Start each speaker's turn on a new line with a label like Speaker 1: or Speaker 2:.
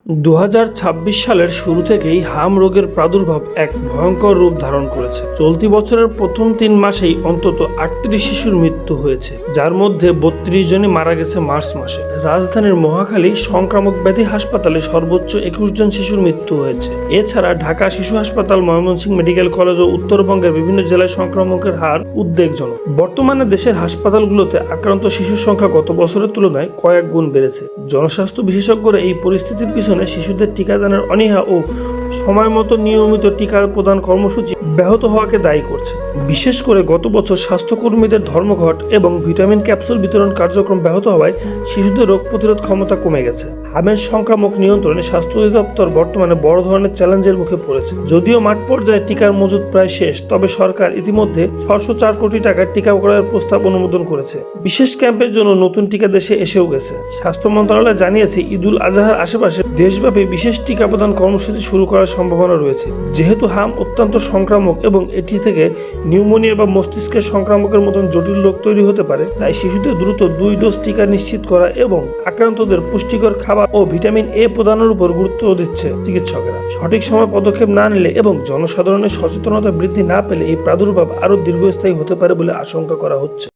Speaker 1: 2026 সালের শুরু থেকেই হাম রোগের প্রাদুর্ভাব এক ভয়ঙ্কর রূপ ধারণ করেছে। চলতি বছরের প্রথম 3 মাসেই অন্তত 38 শিশুর মৃত্যু হয়েছে, যার মধ্যে 32 জনই মারা গেছে মার্চ মাসে। রাজধানীর মহাখালী সংক্রামক ব্যাধি হাসপাতালে সর্বোচ্চ 21 জন শিশুর মৃত্যু হয়েছে। এছাড়া ঢাকা শিশু হাসপাতাল, ময়মনসিংহ মেডিকেল কলেজ ও উত্তরবঙ্গের বিভিন্ন জেলায় সংক্রমণের হার উদ্বেগজনক। বর্তমানে দেশের হাসপাতালগুলোতে আক্রান্ত শিশুর সংখ্যা গত বছরের তুলনায় কয়েক গুণ বেড়েছে। জনস্বাস্থ্য বিশেষজ্ঞরা এই পরিস্থিতির পিছনে শিশুদের টিকাদানের অনীহা ও সময় মতো নিয়মিত টিকা প্রদান কর্মসূচি ব্যাহত হওয়াকে দায়ী করছে। বিশেষ করে গত বছর স্বাস্থ্যকর্মীদের ধর্মঘট এবং ভিটামিন ক্যাপসুল বিতরণ কার্যক্রম ব্যাহত হওয়ায় শিশুদের রোগ প্রতিরোধ ক্ষমতা কমে গেছে। হামের সংক্রামক নিয়ন্ত্রণে স্বাস্থ্য অধিদপ্তর বর্তমানে বড় ধরনের চ্যালেঞ্জের মুখে পড়েছে। যদিও মাঠ পর্যায়ে টিকার মজুদ প্রায় শেষ, তবে সরকার ইতিমধ্যে 604 কোটি টাকার টিকা ক্রয়ের প্রস্তাব অনুমোদন করেছে। বিশেষ ক্যাম্পের জন্য নতুন টিকা দেশে এসেও গেছে। স্বাস্থ্য মন্ত্রণালয় জানিয়েছে, ঈদুল আজহার আশেপাশে দেশব্যাপী বিশেষ টিকা প্রদান কর্মসূচি শুরু করার সম্ভাবনা রয়েছে। যেহেতু হাম অত্যন্ত সংক্রামক এবং এটি থেকে নিউমোনিয়া বা মস্তিষ্কের সংক্রামকের মতন জটিল রোগ তৈরি হতে পারে, তাই শিশুদের দ্রুত 2 ডোজ টিকা নিশ্চিত করা এবং আক্রান্তদের পুষ্টিকর খাবার ও ভিটামিন এ প্রদানের উপর গুরুত্ব দিচ্ছে চিকিৎসকেরা। সঠিক সময় পদক্ষেপ না নিলে এবং জনসাধারণের সচেতনতা বৃদ্ধি না পেলে এই প্রাদুর্ভাব আরও দীর্ঘস্থায়ী হতে পারে বলে আশঙ্কা করা হচ্ছে।